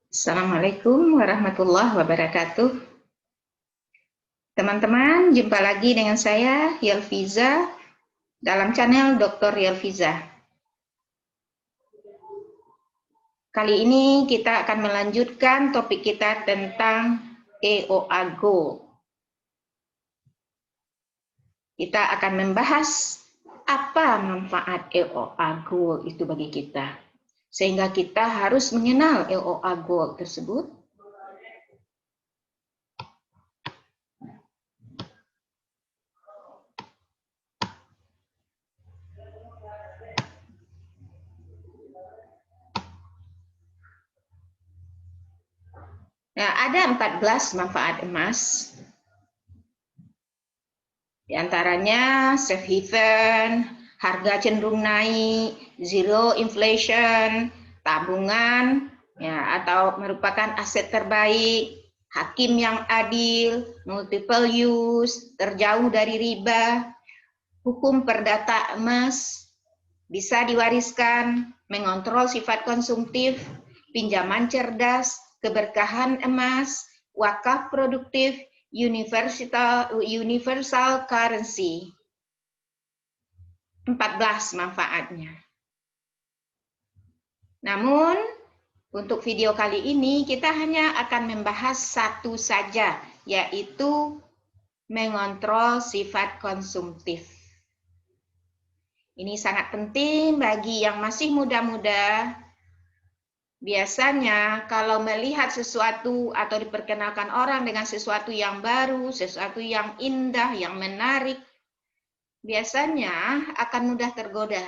Assalamualaikum warahmatullahi wabarakatuh. Teman-teman, jumpa lagi dengan saya, Yelviza, dalam channel Dr. Yelviza. Kali ini kita akan melanjutkan topik kita tentang EOAGO. Kita akan membahas apa manfaat EOAGO itu bagi kita. Sehingga kita harus mengenal EOAGO tersebut. Nah, ada 14 manfaat emas. Di antaranya safe haven, harga cenderung naik, zero inflation, tabungan, ya, atau merupakan aset terbaik, hakim yang adil, multiple use, terjauh dari riba, hukum perdata emas, bisa diwariskan, mengontrol sifat konsumtif, pinjaman cerdas, keberkahan emas, wakaf produktif, universal currency. 14 manfaatnya. Namun, untuk video kali ini kita hanya akan membahas satu saja, yaitu mengontrol sifat konsumtif. Ini sangat penting bagi yang masih muda-muda. Biasanya kalau melihat sesuatu atau diperkenalkan orang dengan sesuatu yang baru, sesuatu yang indah, yang menarik, biasanya akan mudah tergoda.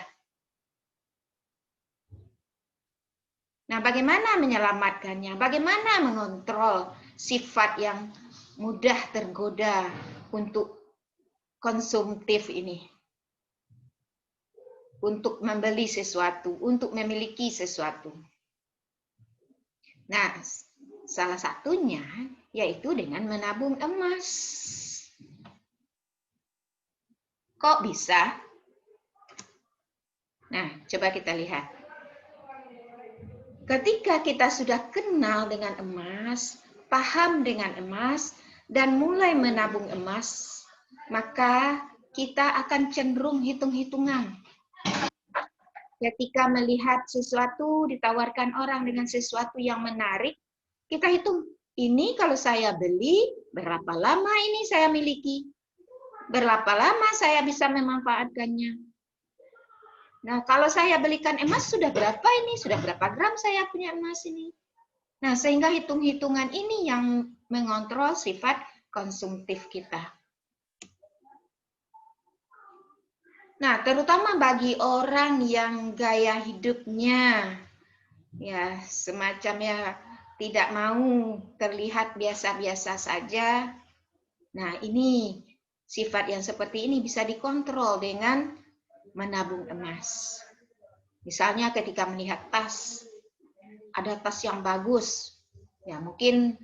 Nah, bagaimana menyelamatkannya? Bagaimana mengontrol sifat yang mudah tergoda untuk konsumtif ini? Untuk membeli sesuatu, untuk memiliki sesuatu. Nah, salah satunya yaitu dengan menabung emas. Kok bisa? Nah, coba kita lihat. Ketika kita sudah kenal dengan emas, paham dengan emas, dan mulai menabung emas, maka kita akan cenderung hitung-hitungan. Ketika melihat sesuatu ditawarkan orang dengan sesuatu yang menarik, kita hitung, ini kalau saya beli, berapa lama ini saya miliki? Berapa lama saya bisa memanfaatkannya? Nah, kalau saya belikan emas, sudah berapa ini? Sudah berapa gram saya punya emas ini? Nah, sehingga hitung-hitungan ini yang mengontrol sifat konsumtif kita. Nah, terutama bagi orang yang gaya hidupnya ya semacam ya tidak mau terlihat biasa-biasa saja. Nah, ini sifat yang seperti ini bisa dikontrol dengan menabung emas. Misalnya ketika melihat tas, ada tas yang bagus, ya mungkin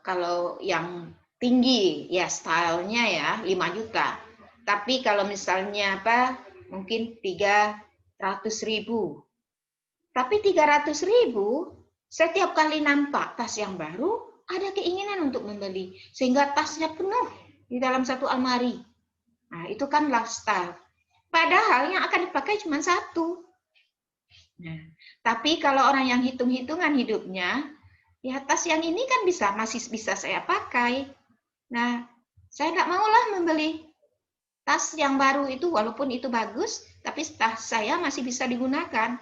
kalau yang tinggi ya stylenya ya 5 juta. Tapi kalau misalnya apa mungkin 300.000. Tapi 300.000 setiap kali nampak tas yang baru ada keinginan untuk membeli sehingga tasnya penuh di dalam satu almari. Nah, itu kan lifestyle. Padahal yang akan dipakai cuma satu. Nah, tapi kalau orang yang hitung-hitungan hidupnya, ya tas yang ini kan masih bisa saya pakai. Nah, saya nggak maulah membeli tas yang baru itu, walaupun itu bagus, tapi tas saya masih bisa digunakan.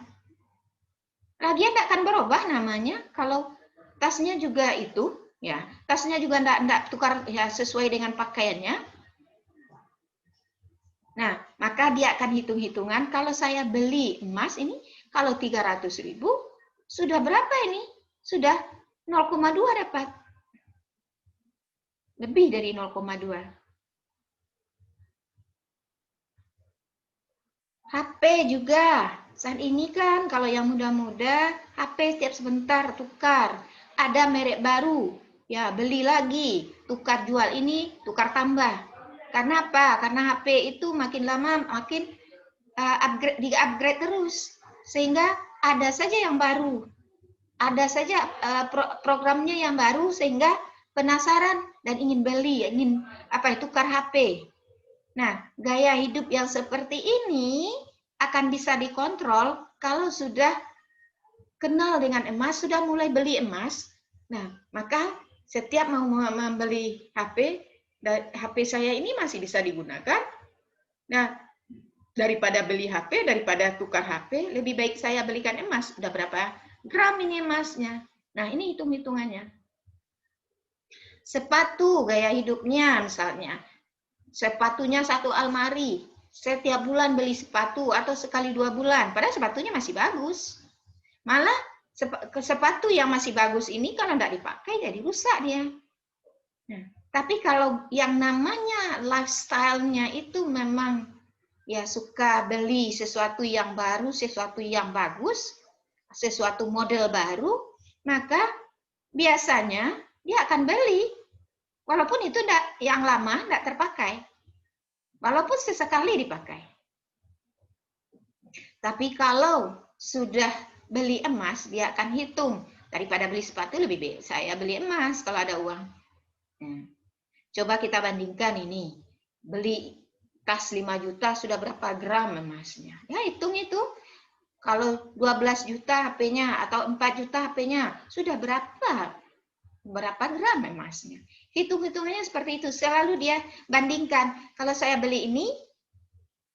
Lagian nggak akan berubah namanya kalau tasnya juga itu, ya tasnya juga nggak tukar ya sesuai dengan pakaiannya. Nah, maka dia akan hitung-hitungan kalau saya beli emas ini, kalau 300.000, sudah berapa ini? Sudah 0,2 dapat. Lebih dari 0,2. HP juga. Saat ini kan kalau yang muda-muda, HP setiap sebentar tukar. Ada merek baru, ya beli lagi. Tukar jual ini, tukar tambah. Karena apa? Karena HP itu makin lama makin di-upgrade terus. Sehingga ada saja yang baru. ada saja programnya yang baru sehingga penasaran dan ingin beli, ingin tukar HP. Nah, gaya hidup yang seperti ini akan bisa dikontrol kalau sudah kenal dengan emas, sudah mulai beli emas. Nah, maka setiap mau membeli HP, HP saya ini masih bisa digunakan. Nah, daripada beli HP, daripada tukar HP, lebih baik saya belikan emas. Udah berapa gram ini emasnya? Nah, ini hitung-hitungannya. Sepatu gaya hidupnya misalnya. Sepatunya satu almari. Setiap bulan beli sepatu atau sekali 2 bulan. Padahal sepatunya masih bagus. Malah sepatu yang masih bagus ini kalau tidak dipakai jadi rusak dia. Nah, tapi kalau yang namanya lifestyle-nya itu memang ya suka beli sesuatu yang baru, sesuatu yang bagus, sesuatu model baru, maka biasanya dia akan beli. Walaupun itu yang lama tidak terpakai. Walaupun sesekali dipakai. Tapi kalau sudah beli emas, dia akan hitung. Daripada beli sepatu, lebih baik saya beli emas kalau ada uang. Coba kita bandingkan ini. Beli tas 5 juta sudah berapa gram emasnya. Ya hitung itu. Kalau 12 juta HP-nya atau 4 juta HP-nya, sudah berapa gram emasnya. Hitung-hitungannya seperti itu. Selalu dia bandingkan. Kalau saya beli ini,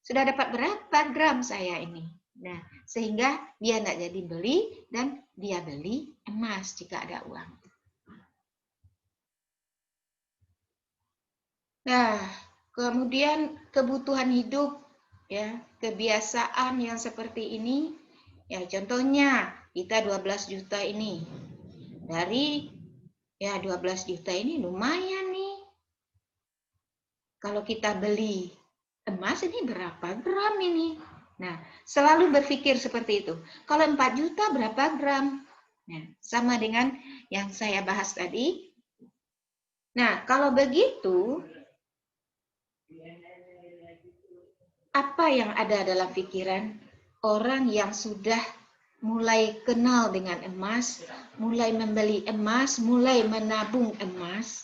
sudah dapat berapa gram saya ini. Nah, sehingga dia tidak jadi beli dan dia beli emas jika ada uang. Nah, kemudian kebutuhan hidup, ya, kebiasaan yang seperti ini, ya contohnya kita 12 juta ini. Dari ya 12 juta ini lumayan nih. Kalau kita beli emas ini berapa gram ini? Nah, selalu berpikir seperti itu. Kalau 4 juta berapa gram? Nah, sama dengan yang saya bahas tadi. Nah, kalau begitu, apa yang ada dalam pikiran orang yang sudah mulai kenal dengan emas, mulai membeli emas, mulai menabung emas?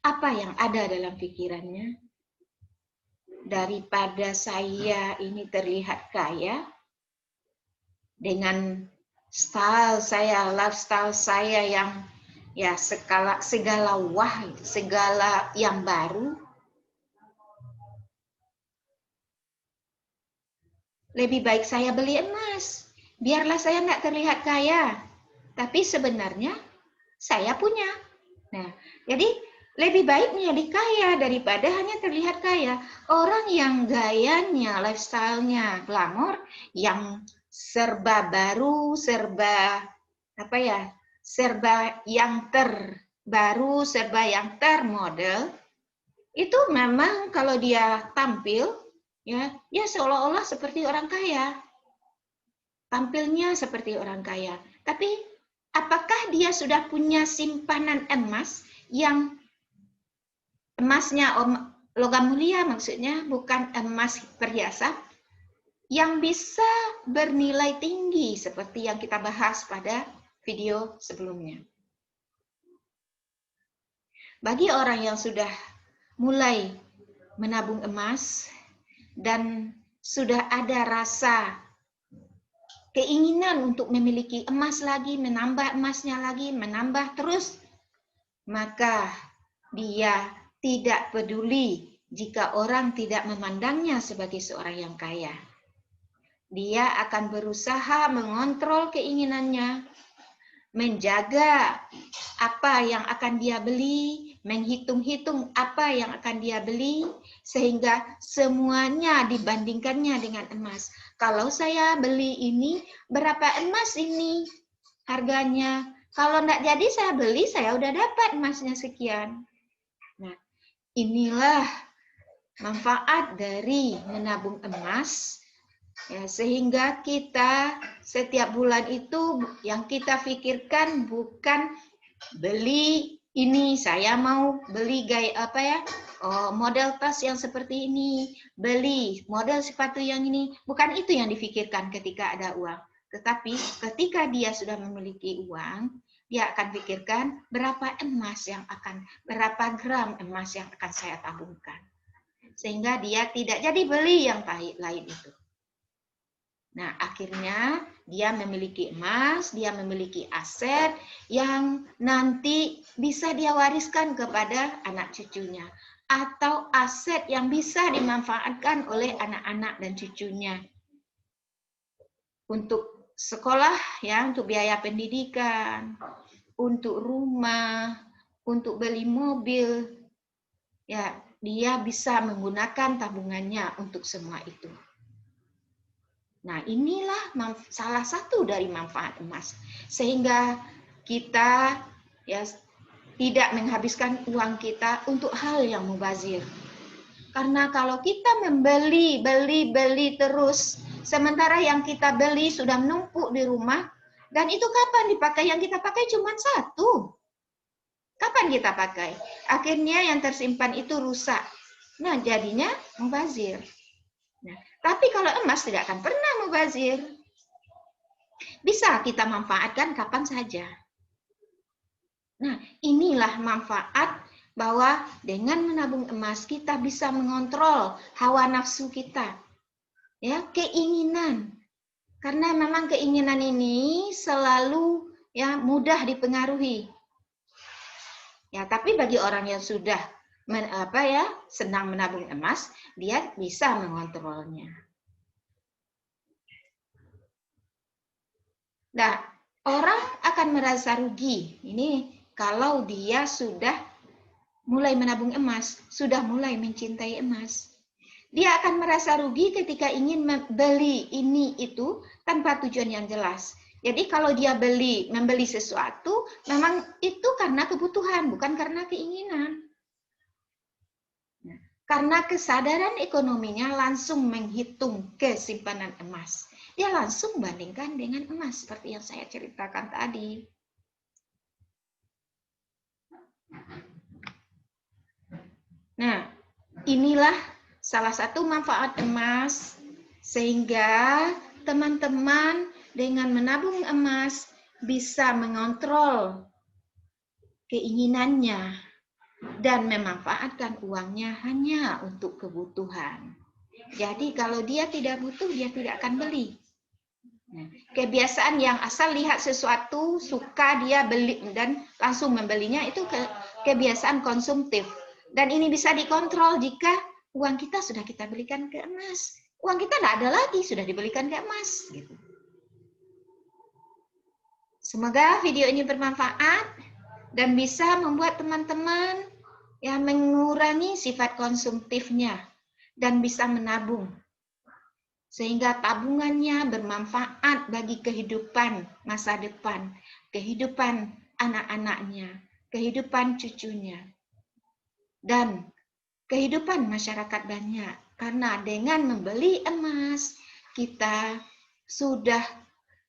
Apa yang ada dalam pikirannya? Daripada saya ini terlihat kaya dengan style saya, lifestyle saya yang ya segala wah, segala yang baru, lebih baik saya beli emas. Biarlah saya tidak terlihat kaya, tapi sebenarnya saya punya. Nah, jadi lebih baik menjadi kaya daripada hanya terlihat kaya. Orang yang gayanya, lifestyle-nya glamor, yang serba baru, serba yang terbaru, serba yang termodel, itu memang kalau dia tampil, ya seolah-olah seperti orang kaya. Tampilnya seperti orang kaya. Tapi apakah dia sudah punya simpanan emas yang emasnya logam mulia, maksudnya bukan emas perhiasan, yang bisa bernilai tinggi seperti yang kita bahas pada video sebelumnya. Bagi orang yang sudah mulai menabung emas dan sudah ada rasa keinginan untuk memiliki emas lagi, menambah emasnya lagi, menambah terus, maka dia tidak peduli jika orang tidak memandangnya sebagai seorang yang kaya. Dia akan berusaha mengontrol keinginannya, menjaga apa yang akan dia beli, menghitung-hitung apa yang akan dia beli, sehingga semuanya dibandingkannya dengan emas. Kalau saya beli ini, berapa emas ini harganya? Kalau enggak jadi saya beli, saya udah dapat emasnya sekian. Nah, inilah manfaat dari menabung emas, ya, sehingga kita setiap bulan itu yang kita pikirkan bukan beli ini, saya mau beli model tas yang seperti ini, beli model sepatu yang ini, bukan itu yang difikirkan ketika ada uang. Tetapi ketika dia sudah memiliki uang, dia akan pikirkan berapa gram emas yang akan saya tabungkan. Sehingga dia tidak jadi beli yang lain itu. Nah, akhirnya dia memiliki emas, dia memiliki aset yang nanti bisa dia wariskan kepada anak cucunya. Atau aset yang bisa dimanfaatkan oleh anak-anak dan cucunya. Untuk sekolah, ya, untuk biaya pendidikan, untuk rumah, untuk beli mobil, ya, dia bisa menggunakan tabungannya untuk semua itu. Nah, inilah salah satu dari manfaat emas. Sehingga kita ya tidak menghabiskan uang kita untuk hal yang mubazir. Karena kalau kita beli terus, sementara yang kita beli sudah menumpuk di rumah, dan itu kapan dipakai? Yang kita pakai cuma satu. Kapan kita pakai? Akhirnya yang tersimpan itu rusak. Nah, jadinya mubazir. Nah, tapi kalau emas tidak akan pernah mubazir. Bisa kita manfaatkan kapan saja. Nah, inilah manfaat bahwa dengan menabung emas kita bisa mengontrol hawa nafsu kita. Ya, keinginan. Karena memang keinginan ini selalu ya mudah dipengaruhi. Ya, tapi bagi orang yang sudah senang menabung emas, dia bisa mengontrolnya. Nah, orang akan merasa rugi. Ini kalau dia sudah mulai menabung emas, sudah mulai mencintai emas. Dia akan merasa rugi ketika ingin membeli ini itu tanpa tujuan yang jelas. Jadi kalau dia membeli sesuatu, memang itu karena kebutuhan, bukan karena keinginan. Karena kesadaran ekonominya langsung menghitung kesimpanan emas. Dia langsung bandingkan dengan emas, seperti yang saya ceritakan tadi. Nah, inilah salah satu manfaat emas, sehingga teman-teman dengan menabung emas bisa mengontrol keinginannya dan memanfaatkan uangnya hanya untuk kebutuhan. Jadi kalau dia tidak butuh, dia tidak akan beli. Nah, kebiasaan yang asal lihat sesuatu, suka dia beli dan langsung membelinya, itu kebiasaan konsumtif. Dan ini bisa dikontrol jika uang kita sudah kita belikan ke emas. Uang kita tidak ada lagi, sudah dibelikan ke emas. Gitu. Semoga video ini bermanfaat dan bisa membuat teman-teman yang mengurangi sifat konsumtifnya dan bisa menabung. Sehingga tabungannya bermanfaat bagi kehidupan masa depan, kehidupan anak-anaknya, kehidupan cucunya, dan kehidupan masyarakat banyak. Karena dengan membeli emas, kita sudah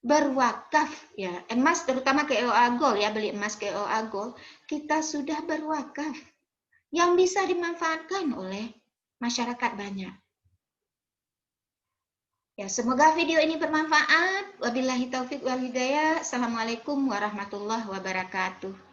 berwakaf, ya, emas terutama KOA Gold, ya, beli emas KOA Gold, kita sudah berwakaf yang bisa dimanfaatkan oleh masyarakat banyak. Ya, semoga video ini bermanfaat. Wabillahi taufik wal hidayah. Assalamualaikum warahmatullahi wabarakatuh.